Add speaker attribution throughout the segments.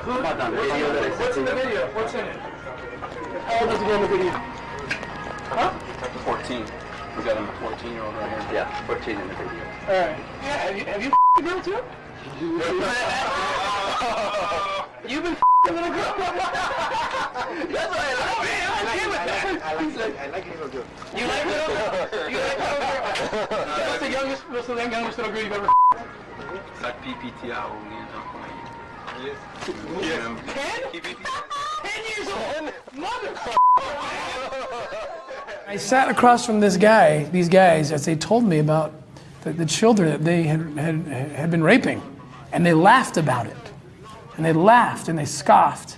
Speaker 1: Not on the video that I sent
Speaker 2: What's in the video? What's in it? How old is he in the video? Huh?
Speaker 1: 14. We got him a 14-year-old right here. Yeah, 14 in the video.
Speaker 2: All right. Yeah, have you the girl too? You've been a little girl. That's why I like it.
Speaker 3: I like little girl.
Speaker 2: You like little girl? You like little girl? What's the youngest little girl you've ever
Speaker 1: Like PPTI when we talking about you.
Speaker 3: Yes.
Speaker 2: 10 years old? Motherfucker! I sat across from these guys, as they told me about the children that they had been raping, and they laughed about it, and they laughed and they scoffed,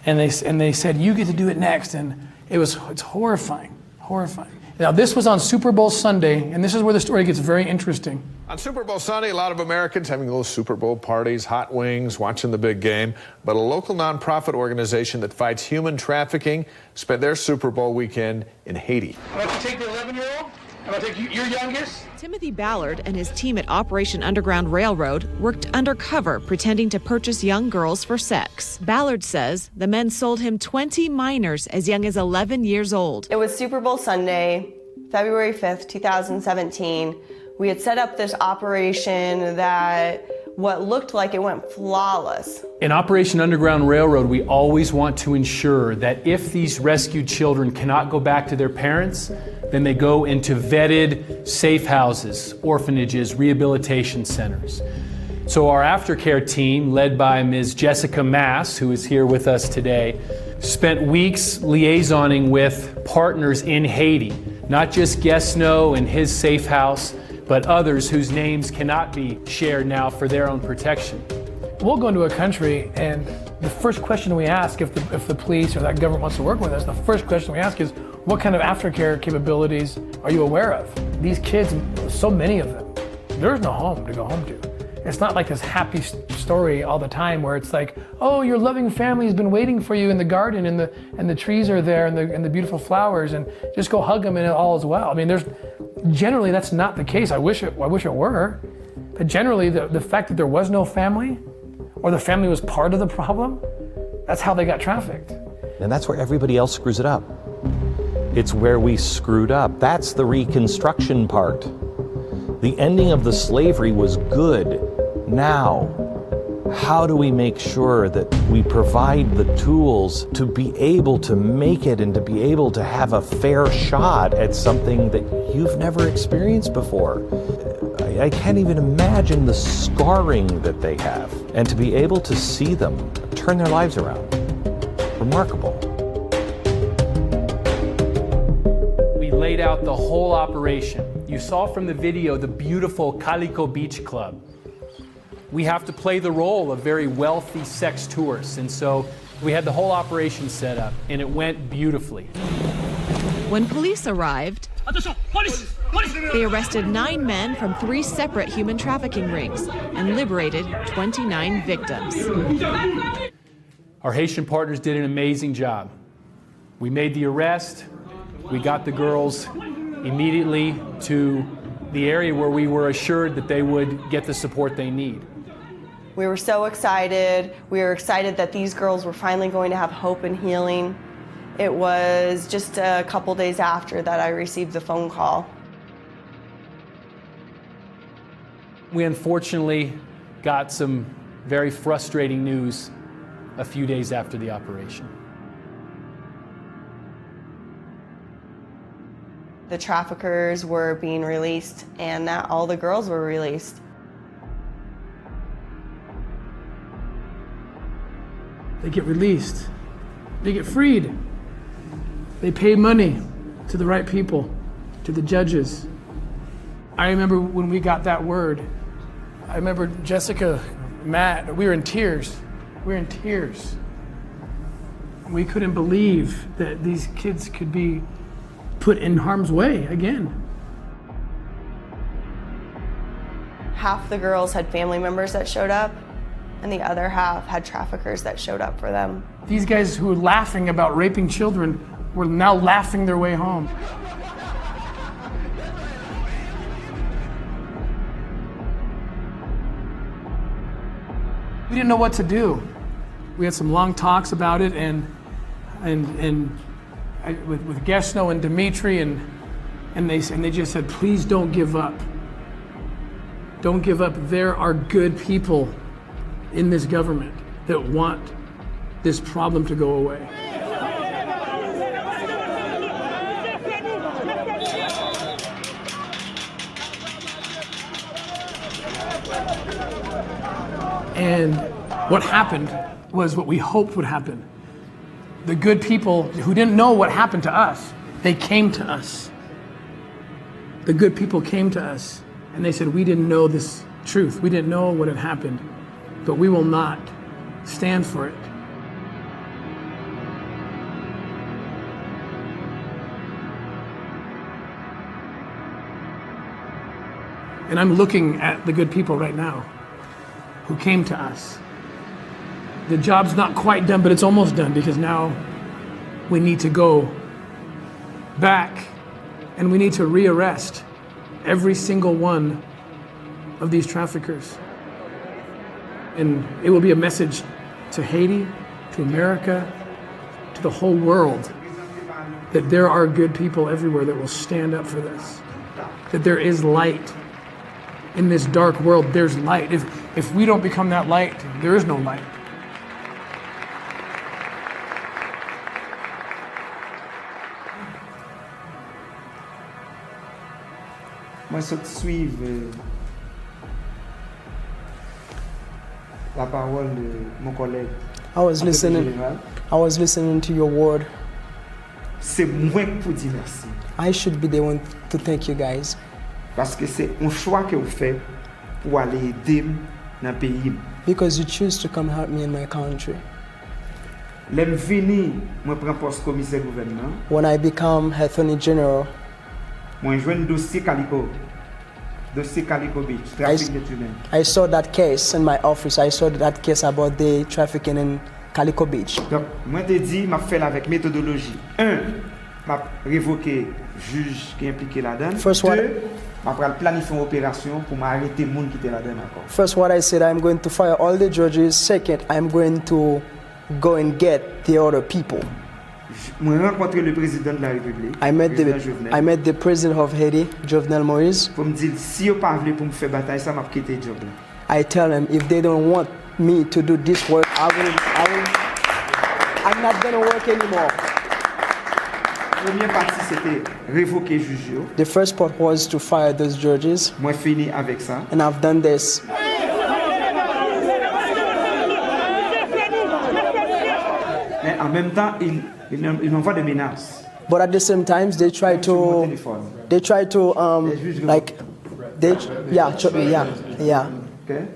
Speaker 2: and they said, "You get to do it next," and it's horrifying, horrifying. Now this was on Super Bowl Sunday, and this is where the story gets very interesting.
Speaker 4: On Super Bowl Sunday, a lot of Americans having little Super Bowl parties, hot wings, watching the big game. But a local nonprofit organization that fights human trafficking spent their Super Bowl weekend in Haiti.
Speaker 2: I'm about to take the 11-year-old. I'm about to take your youngest.
Speaker 5: Timothy Ballard and his team at Operation Underground Railroad worked undercover, pretending to purchase young girls for sex. Ballard says the men sold him 20 minors as young as 11 years old.
Speaker 6: It was Super Bowl Sunday, February 5th, 2017. We had set up this operation that what looked like it went flawless.
Speaker 7: In Operation Underground Railroad, we always want to ensure that if these rescued children cannot go back to their parents, then they go into vetted safe houses, orphanages, rehabilitation centers. So our aftercare team, led by Ms. Jessica Mass, who is here with us today, spent weeks liaisoning with partners in Haiti, not just Guesno and his safe house, but others whose names cannot be shared now for their own protection.
Speaker 2: We'll go into a country, and the first question we ask, if the police or that government wants to work with us, the first question we ask is, what kind of aftercare capabilities are you aware of? These kids, so many of them, there's no home to go home to. It's not like this happy story all the time where it's like, oh, your loving family has been waiting for you in the garden, and the trees are there, and the beautiful flowers, and just go hug them and all is well. I mean, generally that's not the case. I wish it were, but generally the fact that there was no family, or the family was part of the problem, that's how they got trafficked.
Speaker 8: And that's where everybody else screws it up. It's where we screwed up. That's the reconstruction part. The ending of the slavery was good. Now, how do we make sure that we provide the tools to be able to make it and to be able to have a fair shot at something that you've never experienced before? I can't even imagine the scarring that they have. And to be able to see them turn their lives around, remarkable.
Speaker 7: We laid out the whole operation. You saw from the video the beautiful Calico Beach Club. We have to play the role of very wealthy sex tourists, and so we had the whole operation set up, and it went beautifully.
Speaker 5: When police arrived, they arrested 9 men from 3 separate human trafficking rings and liberated 29 victims.
Speaker 7: Our Haitian partners did an amazing job. We made the arrest. We got the girls immediately to the area where we were assured that they would get the support they need.
Speaker 6: We were so excited. We were excited that these girls were finally going to have hope and healing. It was just a couple days after that I received the phone call.
Speaker 7: We unfortunately got some very frustrating news a few days after the operation.
Speaker 6: The traffickers were being released, and that all the girls were released.
Speaker 2: They get released. They get freed. They pay money to the right people, to the judges. I remember when we got that word, I remember Jessica, Matt, we were in tears. We were in tears. We couldn't believe that these kids could be put in harm's way again.
Speaker 6: Half the girls had family members that showed up, and the other half had traffickers that showed up for them.
Speaker 2: These guys who were laughing about raping children were now laughing their way home. We didn't know what to do. We had some long talks about it, and with Gesno and Dimitri, and they just said, please don't give up. Don't give up. There are good people in this government that want this problem to go away. And what happened was what we hoped would happen. The good people who didn't know what happened to us, they came to us. The good people came to us and they said, we didn't know this truth. We didn't know what had happened, but we will not stand for it. And I'm looking at the good people right now who came to us. The job's not quite done, but it's almost done, because now we need to go back and we need to rearrest every single one of these traffickers. And it will be a message to Haiti, to America, to the whole world, that there are good people everywhere that will stand up for this, that there is light. In this dark world, there's light. If we don't become that light, there is no light.
Speaker 9: Moi, je suivre la parole de mon collègue.
Speaker 10: I was listening to your word.
Speaker 9: C'est moi qui vous dis merci.
Speaker 10: I should be the one to thank you guys.
Speaker 9: Parce que c'est un choix que vous faites pour aller aider dans le pays.
Speaker 10: Because you choose to come help me in my country.
Speaker 9: L'aime vini, moi prends poste commissaire gouvernement.
Speaker 10: When I become Attorney General,
Speaker 9: moi joue un dossier Calico Beach, trafic d'êtres humains.
Speaker 10: I saw that case in my office. I saw that case about the trafficking in Calico Beach.
Speaker 9: Donc, moi te dis, m'a fait avec méthodologie. 1, m'a révoqué juge qui est impliqué là-dedans. 2, m'a planifié une opération pour m'arrêter les gens qui étaient là-dedans encore.
Speaker 10: First, what I said, I'm going to fire all the judges. Second, I'm going to go and get the other people.
Speaker 9: Moi rencontré le président de la République.
Speaker 10: I met the president of Haiti, Jovenel Moïse.
Speaker 9: Pour me dire si yo pas voulu pour me faire bataille, ça m'a quitté job là.
Speaker 10: I tell them if they don't want me to do this work, I'm not going to work anymore.
Speaker 9: Première partie c'était révoquer juge.
Speaker 10: The first part was to fire those judges.
Speaker 9: Moi fini avec ça.
Speaker 10: And I've done this.
Speaker 9: Mais en même temps, ils m'envoient des menaces.
Speaker 10: But at the same time, they try to like, yeah.
Speaker 9: Okay.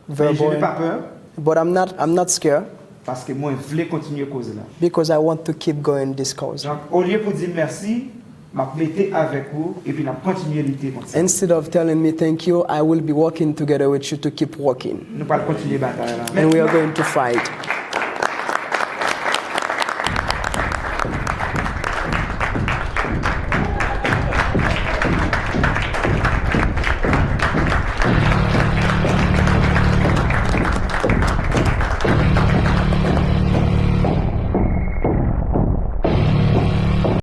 Speaker 10: Verbal.
Speaker 9: Je n'ai pas peur.
Speaker 10: But I'm not scared.
Speaker 9: Parce que moi, je veux continuer cause là.
Speaker 10: Because I want to keep going this cause.
Speaker 9: Donc, au lieu pour dire merci, m'a mettez avec vous et puis n'a continuer lutter comme ça.
Speaker 10: Instead of telling me thank you, I will be working together with you to keep working.
Speaker 9: Nous allons continuer bataille là.
Speaker 10: And we are going to fight.